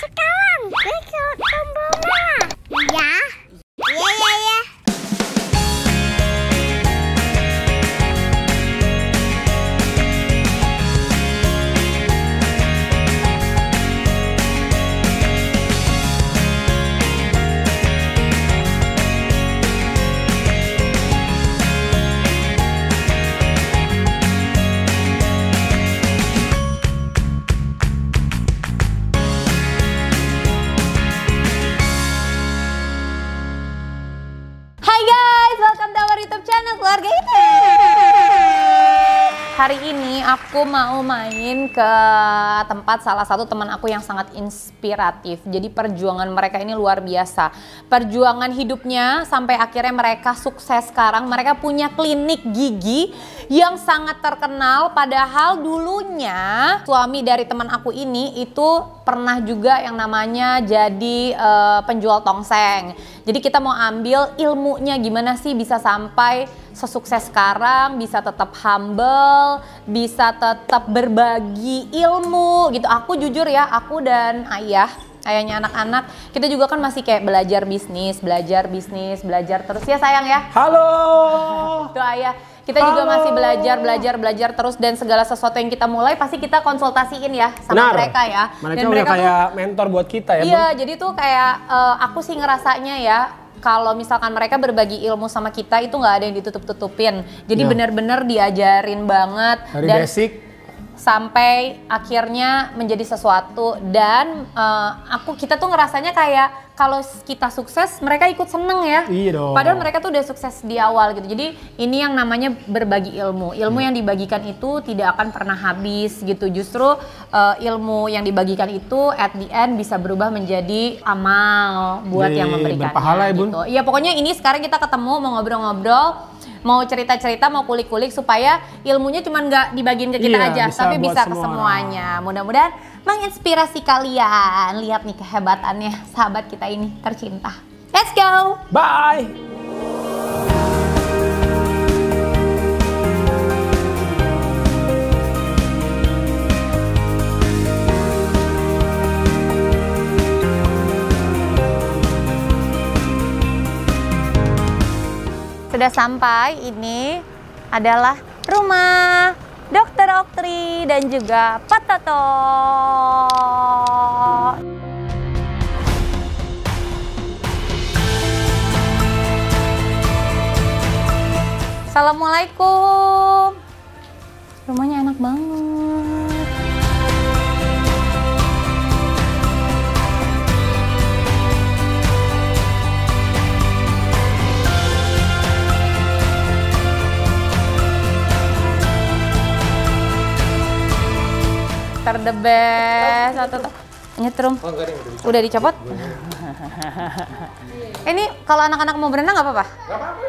Sekarang ikut tombol merah. Ya. Ya. Hari ini aku mau main ke tempat salah satu teman aku yang sangat inspiratif. Jadi perjuangan mereka ini luar biasa. Perjuangan hidupnya sampai akhirnya mereka sukses sekarang. Mereka punya klinik gigi yang sangat terkenal. Padahal dulunya suami dari teman aku ini itu pernah juga yang namanya jadi penjual tongseng. Jadi kita mau ambil ilmunya gimana sih bisa sampai sesukses sekarang, bisa tetap humble, bisa tetap berbagi ilmu gitu. Aku jujur ya, aku dan ayahnya anak-anak, kita juga kan masih kayak belajar bisnis, belajar terus ya sayang ya. Halo. Tuh ayah, kita juga masih belajar terus dan segala sesuatu yang kita mulai pasti kita konsultasiin ya sama mereka ya. Mereka udah kayak mentor buat kita ya. Iya, jadi tuh kayak aku sih ngerasanya ya, kalau misalkan mereka berbagi ilmu sama kita itu nggak ada yang ditutup-tutupin. Jadi benar-benar diajarin banget dari dan basic sampai akhirnya menjadi sesuatu. Dan kita tuh ngerasanya kayak kalau kita sukses mereka ikut seneng ya. Iya dong. Padahal mereka tuh udah sukses di awal gitu. Jadi ini yang namanya berbagi ilmu. Ilmu yang dibagikan itu tidak akan pernah habis gitu. Justru ilmu yang dibagikan itu at the end bisa berubah menjadi amal buat yang memberikannya. Berpahala ya Bun. Gitu. Iya pokoknya ini sekarang kita ketemu mau ngobrol-ngobrol, mau cerita-cerita, mau kulik-kulik supaya ilmunya cuma nggak dibagiin ke kita aja, tapi bisa ke semuanya. Mudah-mudahan menginspirasi kalian. Lihat nih kehebatannya sahabat kita ini tercinta. Let's go! Bye! Sudah sampai, ini adalah rumah Dokter Oktri dan juga Pak Toto. Assalamualaikum. Rumahnya enak banget. The best. Nyetrum. Udah dicopot? Ini kalau anak-anak mau berenang nggak apa-apa?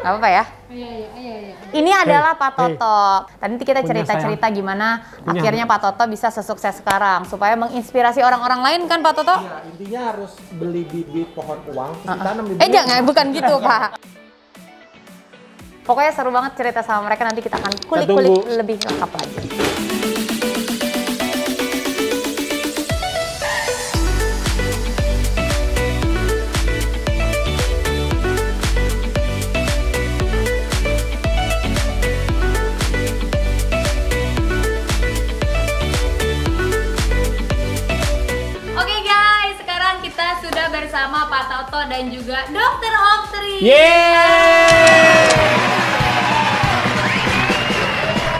Nggak apa-apa ya? Iya. Ini adalah Pak Toto. Tadi kita cerita-cerita gimana akhirnya Pak Toto bisa sesukses sekarang. Supaya menginspirasi orang-orang lain kan Pak Toto? Iya, intinya harus beli bibit pohon uang, ditanam di jangan, bukan gitu Pak. Pokoknya seru banget cerita sama mereka, nanti kita akan kulik-kulik lebih lengkap lagi. Bersama Pak Toto dan juga Dokter Oktri. Yeay!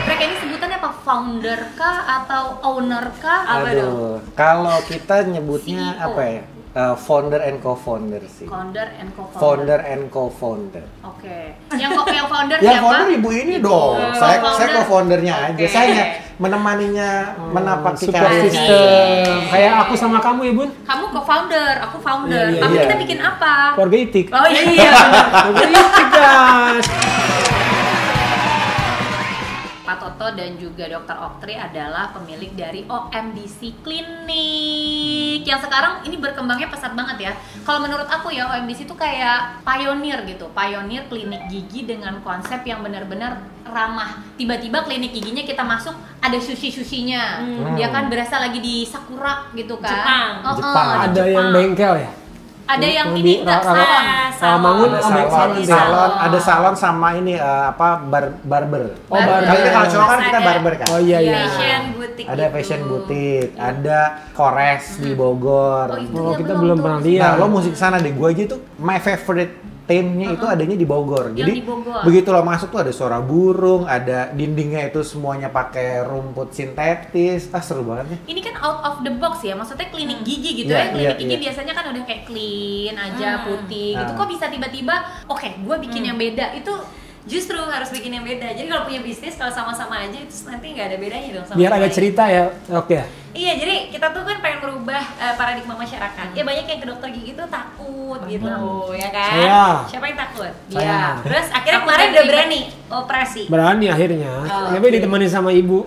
Mereka ini sebutannya apa? Founder kah atau owner kah? Apa dong? Kalau kita nyebutnya CEO. apa ya? Founder and co-founder sih. Founder and co-founder. Founder and co-founder. Oke. Yang founder Yang siapa? founder ibu ini dong. Saya co-foundernya aja. Saya menemaninya menapaki support karirnya. system. Kayak aku sama kamu ya Bun. Kamu co-founder, aku founder. Iya, Tapi iya. kita bikin apa? Keluarga Itik. Oh iya. Keluarga Itik guys. Pak Kak Toto dan juga Dokter Oktri adalah pemilik dari OMDC Klinik yang sekarang ini berkembangnya pesat banget ya. Kalau menurut aku ya OMDC itu kayak pionir gitu, pionir klinik gigi dengan konsep yang benar-benar ramah. Tiba-tiba klinik giginya kita masuk ada sushi-sushinya, dia kan berasa lagi di Sakura gitu kan. Jepang. Ada yang bengkel ya? Ada yang ini enggak Rawamangun, salon, ada salon sama ini barber. Oh, barber. Tapi kalau cowok kan kita barber kan. Oh iya. Fashion boutique Ada gitu. fashion boutique, ada Kores di Bogor. Oh, kita belum pernah lihat. Nah, lo musik sana deh. Gua aja tuh my favorite theme-nya itu adanya di Bogor. Yang Jadi di Bogor. begitu lo masuk tuh ada suara burung, ada dindingnya itu semuanya pakai rumput sintetis. Seru banget nih. Ini kan out of the box ya, maksudnya klinik gigi gitu Iya, ya. Klinik iya, gigi iya. biasanya kan udah kayak clean aja, putih gitu. Ah. Kok bisa tiba-tiba, oke, gue bikin yang beda. Itu justru harus bikin yang beda. Jadi kalau punya bisnis, kalau sama-sama aja itu nanti nggak ada bedanya dong sama Biar yang ada lain. cerita ya, oke. Iya, jadi kita tuh kan pengen merubah paradigma masyarakat. Ya banyak yang ke dokter gigi tuh takut gitu, ya kan? Saya. Siapa yang takut? Saya. Dia. Terus akhirnya Takut kemarin dan udah ribet. berani operasi. Berani akhirnya. Tapi ditemani sama ibu.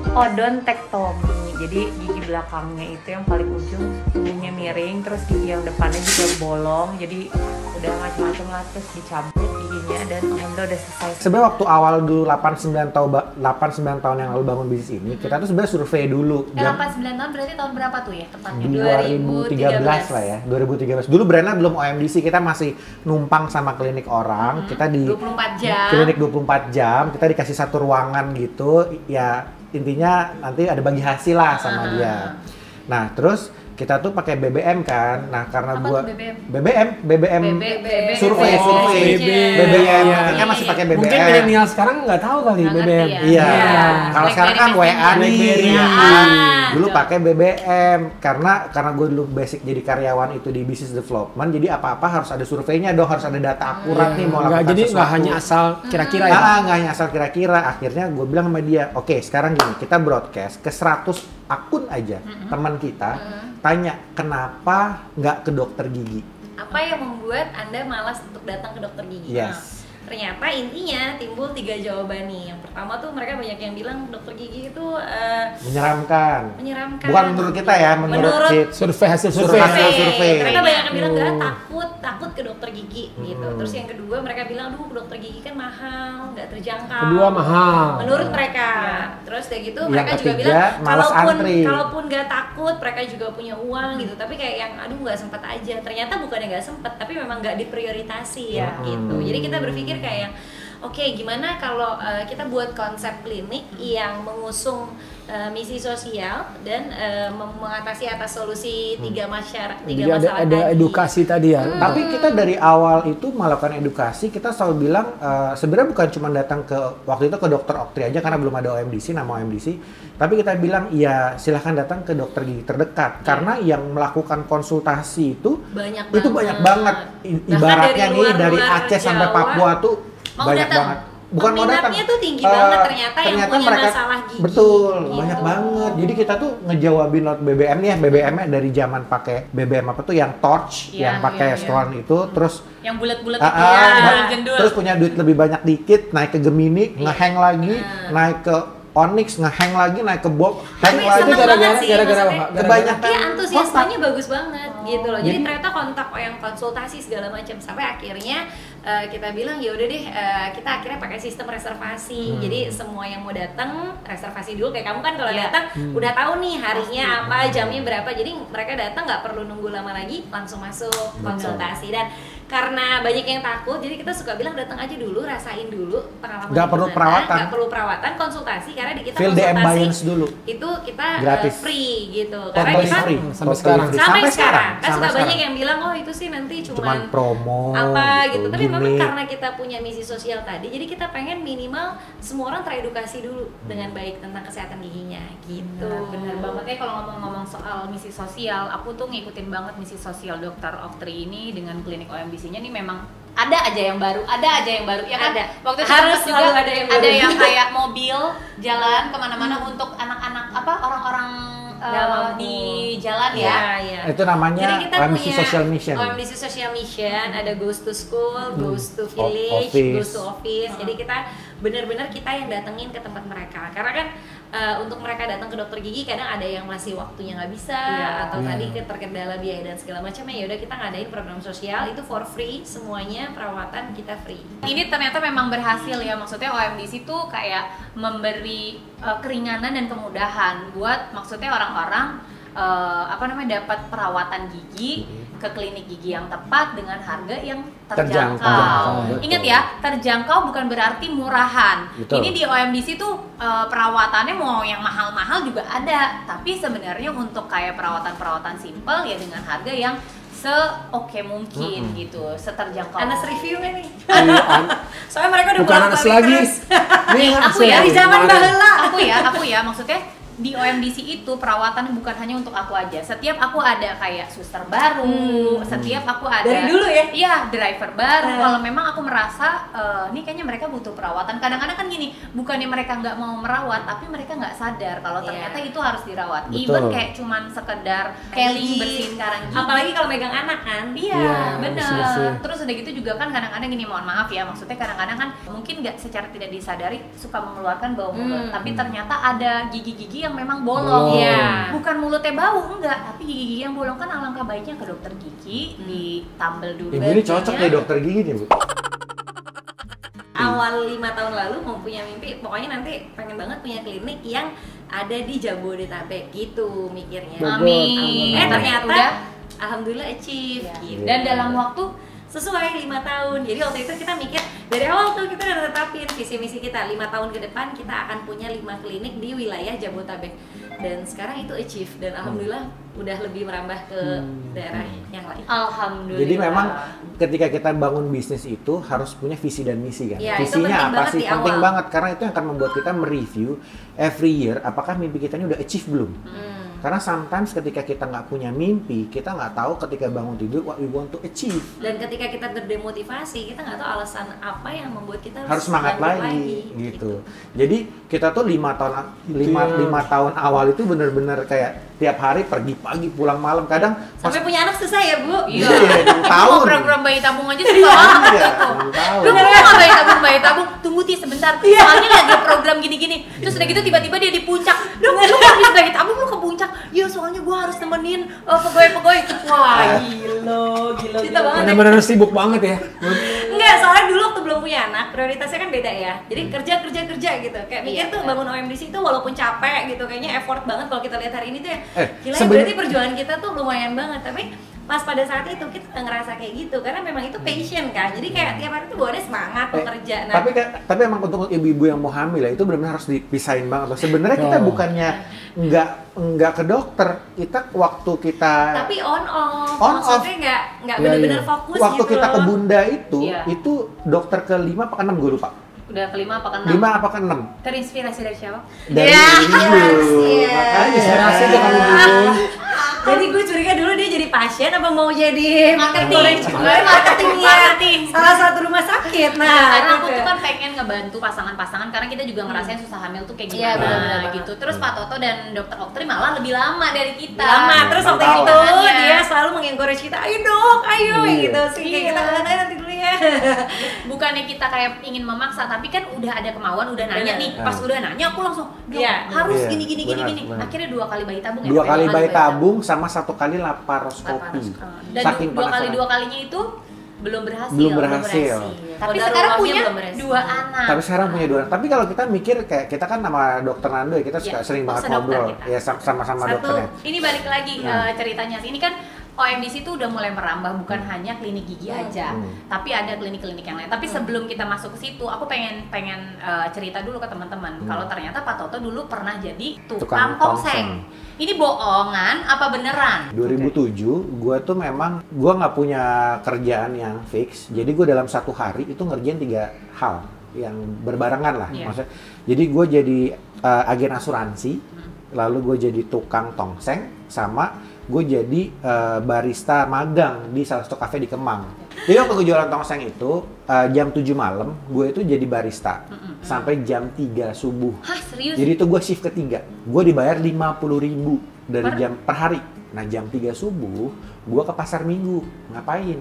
Odontektomi. Jadi gigi belakangnya itu yang paling ujung tumbuhnya miring, terus gigi yang depannya juga bolong. Jadi udah macam-macam lah, terus dicabut giginya dan alhamdulillah udah selesai. Sebenarnya waktu awal dulu 8-9 tahun yang lalu bangun bisnis ini, kita tuh sebenarnya survei dulu. 89 tahun berarti tahun berapa tuh ya tepatnya? 2013 lah ya, 2013. Dulu brandnya belum OMDC, kita masih numpang sama klinik orang. Kita di 24 jam. klinik 24 jam, kita dikasih satu ruangan gitu. Ya intinya nanti ada bagi hasil lah sama dia. Nah terus kita tuh pakai BBM kan. Nah karena Apa gua tuh BBM? BBM survei BBM. Kita masih pakai BBM. Mungkin milenial sekarang nggak tahu kali Nggak BBM. ngerti ya. Iya. Iya. Kalau sekarang kan BlackBerry WA nih. BlackBerry. Dulu Tuh. pakai BBM karena gue dulu basic jadi karyawan itu di business development. Jadi apa-apa harus ada surveinya dong, harus ada data akurat nih mau Nggak, lakukan jadi nggak sesuatu. hanya asal kira-kira ya. Nggak hanya asal kira-kira. Akhirnya gue bilang sama dia, oke sekarang gini, kita broadcast ke 100 akun aja teman kita, tanya kenapa nggak ke dokter gigi. Apa yang membuat Anda malas untuk datang ke dokter gigi? Yes. Ternyata intinya timbul 3 jawaban nih. Yang pertama tuh mereka banyak yang bilang dokter gigi itu Menyeramkan. menyeramkan. Bukan menurut kita ya, menurut Survei hasil Survei. survei. Survei. Ternyata banyak yang bilang takut ke dokter gigi gitu. Terus yang kedua mereka bilang, ke dokter gigi kan mahal, nggak terjangkau. Kedua mahal. Menurut mereka. Terus kayak gitu Yang mereka juga ketiga, bilang malas antri. kalaupun nggak takut, mereka juga punya uang gitu. Tapi kayak yang aduh nggak sempat aja. Ternyata bukannya nggak sempat, tapi memang nggak diprioritasi ya gitu. Jadi kita berpikir kayak yang oke, gimana kalau kita buat konsep klinik yang mengusung misi sosial dan mengatasi atas solusi tiga Jadi masalah ada tadi. edukasi tadi ya. Tapi kita dari awal itu melakukan edukasi, kita selalu bilang sebenarnya bukan cuma datang ke waktu itu ke dokter Oktri aja karena belum ada OMDC, nama OMDC. Tapi kita bilang ya silahkan datang ke dokter gigi terdekat karena yang melakukan konsultasi itu banyak banget. Ibaratnya dari nih dari luar Aceh sampai Jawa, Papua tuh mau banyak datang. banget. Bukan mau datang. Peminatnya tuh tinggi banget ternyata yang punya masalah gigi. Betul, Gitu. banyak banget. Jadi kita tuh ngejawabin not BBM nih ya, BBM-nya dari zaman pakai BBM apa tuh yang torch, Iya, yang pakai iya. stone itu, terus yang bulat-bulat Ah, itu ah, ya, nah, jendul. terus punya duit lebih banyak dikit, naik ke Gemini, ngehang lagi, naik ke Onyx, ngehang lagi, naik ke Bob, hang Tapi lagi. seneng banget sih, gara-gara maksudnya. apa? Kebanyakan Iya, antusiasmenya kontak. bagus banget gitu loh. Jadi Jadi- ternyata kontak yang konsultasi segala macam sampai akhirnya kita bilang ya udah deh kita akhirnya pakai sistem reservasi. Jadi semua yang mau datang reservasi dulu kayak kamu kan kalau datang udah tahu nih harinya apa, jamnya berapa. Jadi mereka datang nggak perlu nunggu lama lagi, langsung masuk konsultasi. Dan karena banyak yang takut, jadi kita suka bilang datang aja dulu, rasain dulu pengalaman. Nggak perlu gimana. perawatan. Nggak perlu perawatan, konsultasi karena di kita Feel the konsultasi ambience dulu. itu kita Gratis. free gitu. Karena Totally kita free. sampai Totally sekarang. free. sampai sekarang kan Sampai suka sekarang. banyak yang bilang oh itu sih nanti Cuman promo apa gitu. Tapi memang gimmick. karena kita punya misi sosial tadi, jadi kita pengen minimal semua orang teredukasi dulu dengan baik tentang kesehatan giginya gitu. Bener banget ya kalau ngomong-ngomong soal misi sosial, aku tuh ngikutin banget misi sosial Dokter Oktri ini dengan klinik OMDC-nya nih memang ada aja yang baru ya kan? Ada. Waktu itu Harus sempet selalu juga ada yang baru. kayak mobil jalan kemana-mana untuk anak-anak apa orang-orang Nggak mampu. di jalan ya. Iya. Itu namanya Jadi kita OMDC punya Social Mission. OMDC Social Mission, ada Goes to School, Goes to Village, Office. Goes to Office. Jadi kita benar-benar kita yang datengin ke tempat mereka. Karena kan untuk mereka datang ke dokter gigi kadang ada yang masih waktunya nggak bisa atau tadi terkendala biaya dan segala macamnya. Ya udah kita ngadain program sosial itu for free, semuanya perawatan kita free. Ini ternyata memang berhasil ya, maksudnya OMDC itu kayak memberi keringanan dan kemudahan buat maksudnya orang-orang dapat perawatan gigi ke klinik gigi yang tepat dengan harga yang terjangkau. Terjangkau. Ingat ya, terjangkau bukan berarti murahan. Betul. Ini di OMDC tuh perawatannya mau yang mahal-mahal juga ada, tapi sebenarnya untuk kayak perawatan-perawatan simpel ya dengan harga yang se-oke mungkin gitu, seterjangkau. Anas review nggak nih? Soalnya Soalnya mereka udah bukan Anas bolak-balik lagi. terus. Ini Aku ya, Dari zaman baheula. aku ya, maksudnya di OMDC itu perawatan bukan hanya untuk aku aja. Setiap aku ada kayak suster baru, setiap aku ada Dari dulu ya? Iya, driver baru. Kalau memang aku merasa ini kayaknya mereka butuh perawatan. Kadang-kadang kan gini, bukannya mereka nggak mau merawat, tapi mereka nggak sadar kalau ternyata itu harus dirawat. Betul. Even kayak cuman sekedar keling bersihin karang gigi. Apalagi kalau megang anak kan. Iya, Iya, benar. bersih-bersih. Terus udah gitu juga kan kadang-kadang gini, mohon maaf ya, maksudnya kadang-kadang kan mungkin nggak secara tidak disadari suka mengeluarkan bau mulut, tapi ternyata ada gigi-gigi yang memang bolong. Iya. Bukan mulutnya bau, enggak, tapi gigi-gigi yang bolong kan alangkah baiknya ke dokter gigi, ditambal dulu. Ibu ini cocok bajunya. nih dokter gigi nih, Bu. Awal 5 tahun lalu mau punya mimpi, pokoknya nanti pengen banget punya klinik yang ada di Jabodetabek gitu mikirnya. Bogor. Amin. Ternyata Udah. alhamdulillah achieve gitu. Dan dalam waktu Sesuai 5 tahun. Jadi waktu itu kita mikir dari awal tuh kita udah tetapin visi misi kita 5 tahun ke depan kita akan punya 5 klinik di wilayah Jabodetabek. Dan sekarang itu achieve dan alhamdulillah udah lebih merambah ke daerah yang lain. alhamdulillah. Jadi memang ketika kita bangun bisnis itu harus punya visi dan misi kan. Ya, itu Visinya penting apa banget sih? di Penting awal. banget karena itu yang akan membuat kita mereview every year apakah mimpi kita ini udah achieve belum. Karena sometimes ketika kita nggak punya mimpi, kita nggak tahu ketika bangun tidur what we want to achieve. Dan ketika kita terdemotivasi, kita nggak tahu alasan apa yang membuat kita Harus semangat lanjut lagi gitu. Jadi kita tuh 5 tahun awal itu bener-bener kayak tiap hari pergi pagi pulang malam. Kadang pas Sampai punya anak susah ya, Bu? Iya. 6 tahun. Mau program bayi tabung aja susah banget Iya, gitu. 6 tahun. Lu mau nggak bayi tabung? Tunggu Ti sebentar. Soalnya lagi program gini-gini. Terus udah gitu tiba-tiba dia di puncak. Lu habis bayi tabung lu ke puncak. Ya soalnya gua harus nemenin pegawai-pegawai. Wah, gila. Kita banget ya. Benar-benar sibuk banget ya. Enggak, soalnya dulu waktu belum punya anak, prioritasnya kan beda ya. Jadi kerja gitu. Kayak mikir Iya, tuh bangun OMDC itu walaupun capek gitu, kayaknya effort banget kalau kita lihat hari ini tuh ya. Gila ya, sebenarnya- berarti perjuangan kita tuh lumayan banget. Tapi pas pada saat itu kita nggak ngerasa kayak gitu karena memang itu passion kan. Jadi kayak tiap hari tuh bawaannya semangat bekerja. Nah, Tapi emang untuk ibu-ibu yang mau hamil ya itu benar-benar harus dipisahin banget loh. Sebenarnya kita Oh. bukannya nggak ke dokter, kita waktu kita tapi on off. On Maksudnya nggak Iya, bener-bener iya. fokus waktu gitu kita loh. ke Bunda itu Iya. dokter ke-5 apa ke-6 gue lupa. Udah kelima apa keenam? 5 apa ke-6? Terinspirasi dari siapa? Dari Ya, ibu. iya. Makanya Inspirasi tuh kamu dulu. Jadi gue curiga dulu dia jadi pasien apa mau jadi Marketing. marketingnya salah satu rumah sakit. Nah, Nah, karena aku gitu. tuh kan pengen ngebantu pasangan-pasangan karena kita juga ngerasain susah hamil tuh kayak Iya, gimana benar-benar banget. gitu. Terus Pak Toto dan Dokter Oktri malah lebih lama dari kita. lama terus waktu Tahun. itu Makanya. dia selalu mengencourage kita, ayo dok, ayo Iya. gitu sih kayak Iya. kita katanya nanti dulu ya. Bukannya kita kayak ingin memaksa, tapi kan udah ada kemauan, udah nanya Benar. nih. Pas udah nanya aku langsung, "Dok, Iya. harus Iya, gini gini gini benar, gini." benar. Akhirnya 2 kali bayi tabung ya. 2 kali bayi bayi tabung sama 1 kali laparoskopi. Dan Saking 2 penasaran. kalinya itu belum berhasil. Belum berhasil. Tapi Kodar sekarang Allahnya punya belum berhasil. 2 anak. Tapi sekarang punya 2 anak. Tapi kalau kita mikir kayak kita kan sama dokter Nando ya, kita suka Iya, sering banget sedokter ngobrol. kita. Ya sama-sama Satu. dokternya. Ini balik lagi Nah. ceritanya sih. Ini kan OMDC itu udah mulai merambah bukan hanya klinik gigi aja, tapi ada klinik-klinik yang lain. Tapi sebelum kita masuk ke situ, aku pengen cerita dulu ke teman-teman. Kalau ternyata Pak Toto dulu pernah jadi tukang tongseng. Ini bohongan apa beneran? 2007, gue tuh memang gue nggak punya kerjaan yang fix. Jadi gue dalam 1 hari itu ngerjain 3 hal yang berbarengan lah. Iya. Maksudnya, jadi gue jadi agen asuransi, lalu gue jadi tukang tongseng, sama gue jadi barista magang di salah satu kafe di Kemang. Jadi waktu gue jualan tongseng itu jam 7 malam, gue itu jadi barista sampai jam 3 subuh. Hah, serius? Jadi itu gue shift ketiga, gue dibayar 50.000 dari jam per hari. Nah jam 3 subuh gue ke pasar Minggu, ngapain?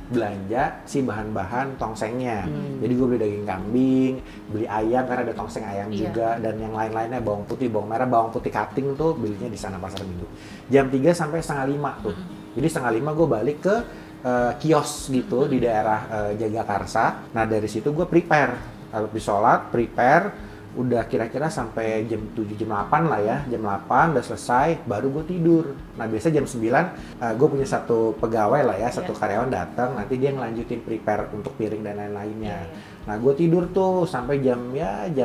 Belanja si bahan-bahan tongsengnya. Jadi gue beli daging kambing, beli ayam karena ada tongseng ayam juga, dan yang lain-lainnya bawang putih, bawang merah, bawang putih cutting tuh belinya di sana pasar Minggu. Jam 3 sampai setengah 5 tuh. Jadi setengah 5 gue balik ke kios gitu di daerah Jagakarsa. Nah dari situ gue prepare, habis sholat prepare. Udah kira-kira sampai jam 7, jam 8 lah ya, jam 8 udah selesai, baru gue tidur. Nah biasa jam 9, gue punya satu pegawai lah ya, satu karyawan datang, nanti dia ngelanjutin prepare untuk piring dan lain-lainnya. Nah gue tidur tuh sampai jam 10,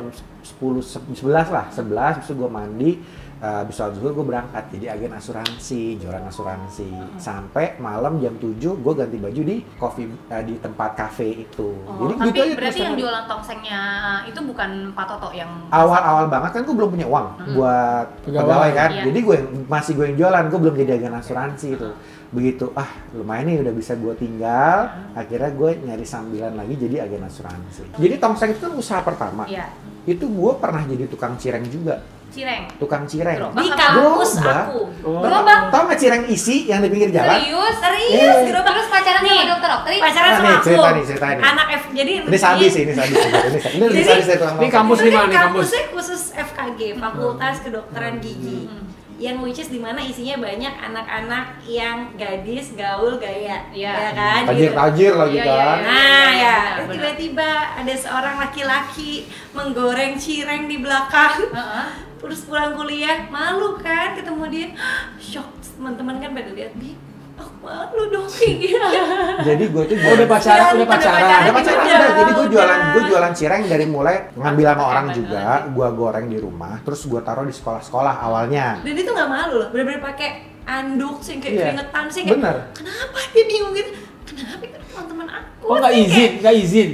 11 lah, 11, terus gue mandi, habis sholat zuhur gue berangkat, jadi agen asuransi, jualan asuransi. Sampai malam jam 7 gue ganti baju di di tempat kafe itu. Jadi tapi gitu aja berarti terus yang jualan tongsengnya itu bukan Pak Toto yang awal-awal banget kan gue belum punya uang buat pegawai kan, Iya. jadi gue yang jualan, gue belum jadi agen asuransi itu. Begitu lumayan nih udah bisa gue tinggal, akhirnya gue nyari sambilan lagi jadi agen asuransi. Jadi tongseng itu kan usaha pertama. Iya. Itu gue pernah jadi tukang cireng juga. Cireng. Tukang cireng. Gerobak Di apa? kampus Gerobak. aku. Gerobak. Tau nggak cireng isi yang di pinggir jalan? Serius, gerobak. Terus pacaran sama dokter Oktri? Pacaran sama nih, aku. cerita nih. Anak jadi Ini sadis ini sadis. Ini Jadi, sadis dari tukang Ini tongseng. kampus itu di mana kan nih kampus? kampusnya khusus FKG, Fakultas Kedokteran Gigi. Yang which is dimana isinya banyak anak-anak yang gadis, gaul, gaya, Iya. ya kan? Tajir-tajir lagi Iya, kan. iya. Nah ya, Benar, benar. tiba-tiba ada seorang laki-laki menggoreng cireng di belakang. Terus pulang kuliah, malu kan ketemu dia. Shock, teman-teman kan pada lihat, Bi, aku malu dong kayak gini. Jadi gue tuh Oh, udah pacaran, udah pacaran. Ada pacaran Udah. udah. Jadi gue jualan cireng dari mulai ngambil sama orang juga, gue goreng di rumah, terus gue taruh di sekolah-sekolah awalnya. Dan itu nggak malu loh, bener-bener pakai anduk sih kayak Iya. keringetan sih kayak. Bener. Kenapa dia bingung gitu? Kenapa itu teman-teman aku? Oh nggak sih, izin, kayak, nggak izin.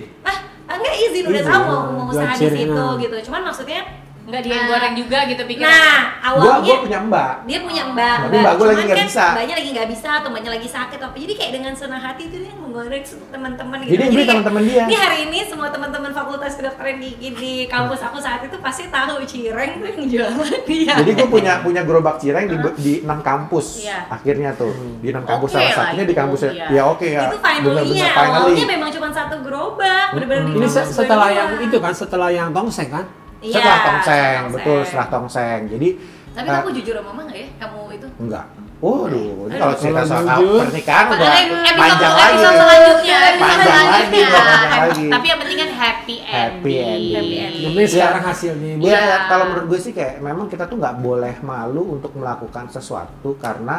Enggak izin, udah Izin, tahu mau usaha di jual situ cireng. gitu. Cuman maksudnya Enggak dia yang goreng juga gitu pikiran. nah, Gue awalnya punya mbak. dia punya mbak, Tapi mbak gue lagi cuman nggak kan bisa. mbaknya lagi nggak bisa atau mbaknya lagi sakit apa, jadi kayak dengan senang hati itu dia menggoreng untuk teman-teman gitu. Jadi yang beli kayak, teman-teman dia. Ini hari ini semua teman-teman Fakultas Kedokteran Gigi di kampus aku saat itu pasti tahu cireng tuh yang jualan dia. Jadi gue punya gerobak cireng di 6 kampus. Iya. Akhirnya tuh di 6 kampus, Oke salah lah satunya itu, di kampusnya. iya. Ya oke ya. Itu finally-nya, awalnya memang cuma satu gerobak, bener-bener di Ini kampus gue setelah doang. yang itu kan, setelah yang tongseng kan? Iya, Setelah tongseng, betul setelah tongseng. Jadi Tapi kamu jujur sama mama nggak ya? Kamu itu? enggak. Waduh, ini kalau cerita Kalau soal jujur. pernikahan udah Episode panjang lagi. episode selanjutnya, Panjang lagi, panjang lagi. Tapi yang penting kan happy ending. Happy ending. Happy ending. Yang penting sekarang hasilnya. Bu. Iya, Iya. kalau menurut gue sih kayak memang kita tuh nggak boleh malu untuk melakukan sesuatu karena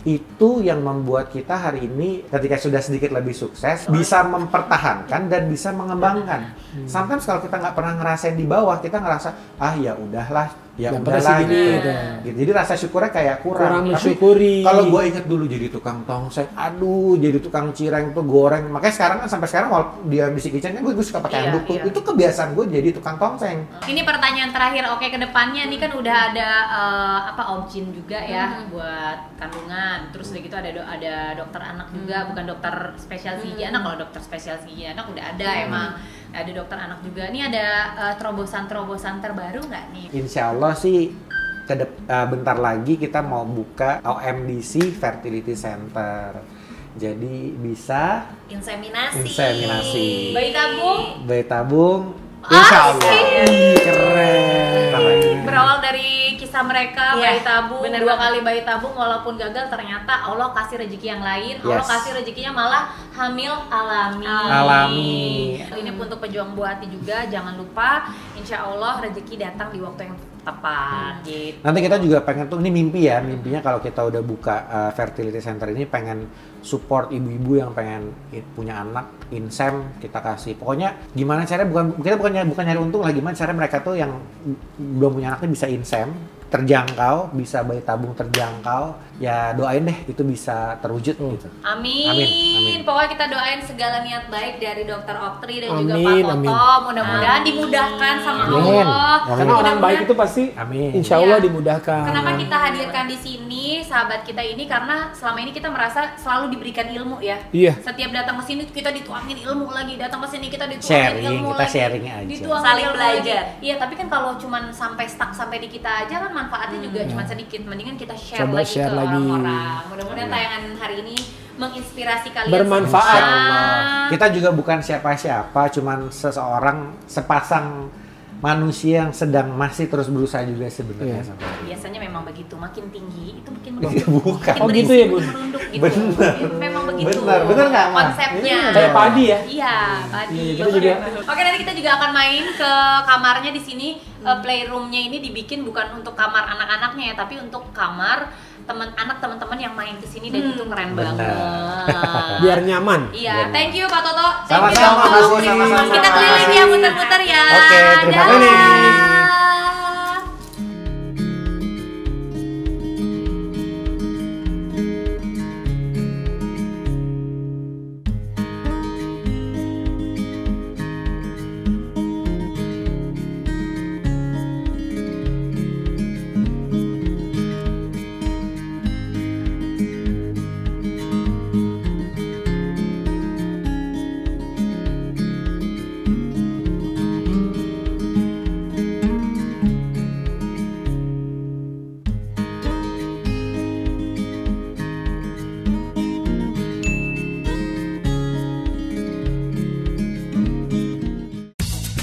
itu yang membuat kita hari ini ketika sudah sedikit lebih sukses bisa mempertahankan dan bisa mengembangkan. Sometimes kalau kita nggak pernah ngerasain di bawah, kita ngerasa ya udahlah, ya Yang udahlah penting segini, gitu. gitu. Gitu. Jadi rasa syukurnya kayak kurang. Kurang Tapi mensyukuri. kalau gue inget dulu jadi tukang tongseng, aduh jadi tukang cireng tuh goreng. Makanya sekarang kan sampai sekarang walaupun dia Missy Kitchen kan gue suka pakai Iya, anduk tuh. iya. Itu kebiasaan gue jadi tukang tongseng. Ini pertanyaan terakhir, oke ke depannya nih kan udah ada objin juga ya buat kandungan. Terus udah gitu ada dokter anak juga, bukan dokter spesial gigi anak. Kalau dokter spesial gigi anak udah ada emang. Ada dokter anak juga. Ini ada terobosan-terobosan terbaru nggak nih? Insya Allah sih bentar lagi kita mau buka OMDC Fertility Center. Jadi bisa Inseminasi. Bayi tabung? bayi tabung. Insya Allah. Keren. Berawal dari kisah mereka, Iya, bayi tabung, bener 2 banget. kali bayi tabung walaupun gagal ternyata Allah kasih rezeki yang lain. Allah Yes. kasih rezekinya malah hamil alami. Alami. Ini untuk pejuang buah hati juga, jangan lupa insya Allah rezeki datang di waktu yang tepat gitu. Nanti kita juga pengen tuh, ini mimpi ya, mimpinya kalau kita udah buka fertility center ini pengen support ibu-ibu yang pengen punya anak, insem kita kasih. Pokoknya gimana caranya, kita bukan nyari untung lah, gimana cara mereka tuh yang belum punya anaknya bisa insem, terjangkau, bisa bayi tabung terjangkau. Ya doain deh itu bisa terwujud gitu. Amin. Amin. Pokoknya kita doain segala niat baik dari Dokter Oktri dan juga Pak Amin, Toto. amin. Mudah-mudahan dimudahkan sama Amin. Allah. Amin. Karena orang baik itu pasti Amin. insya Allah Iya. dimudahkan. Kenapa kita hadirkan di sini sahabat kita ini, karena selama ini kita merasa selalu diberikan ilmu ya. Iya. Setiap datang ke sini kita dituangin ilmu lagi, datang ke sini kita dituangin Sharing, ilmu kita lagi. sharing aja. Dituangin Saling ilmu belajar. lagi. Iya, tapi kan kalau cuman sampai stuck sampai di kita aja kan manfaatnya juga cuma sedikit. Mendingan kita share Coba lagi share ke lagi. orang-orang. Mudah-mudahan tayangan hari ini menginspirasi kalian Bermanfaat. semua. Kita juga bukan siapa-siapa, cuman seseorang sepasang manusia yang sedang masih terus berusaha juga sebenarnya. Iya. Sama. Biasanya memang begitu, makin tinggi itu makin Bukan. Oh, gitu ya, Bun? merunduk gitu. Bener. Memang begitu. Bener nggak, Ma? Konsepnya. Kayak padi ya? Iya, padi. Iya, kita juga. Oke, nanti kita juga akan main ke kamarnya di sini. Playroomnya ini dibikin bukan untuk kamar anak-anaknya ya, tapi untuk kamar teman-teman yang main ke sini dan itu keren Bener. banget. Biar nyaman. Iya, thank you Pak Toto. Thank you, Sama-sama, Pak Toto. makasih, sama-sama. Kita keliling ya, muter-muter ya. Oke, terima Dadah. kasih.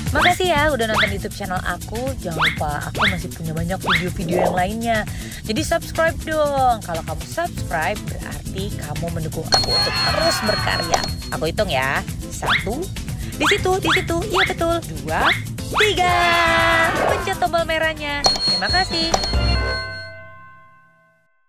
Makasih ya udah nonton YouTube channel aku. Jangan lupa aku masih punya banyak video-video yang lainnya. Jadi subscribe dong. Kalau kamu subscribe berarti kamu mendukung aku untuk terus berkarya. Aku hitung ya. 1, di situ, iya betul. 2, 3. Pencet tombol merahnya. Terima kasih.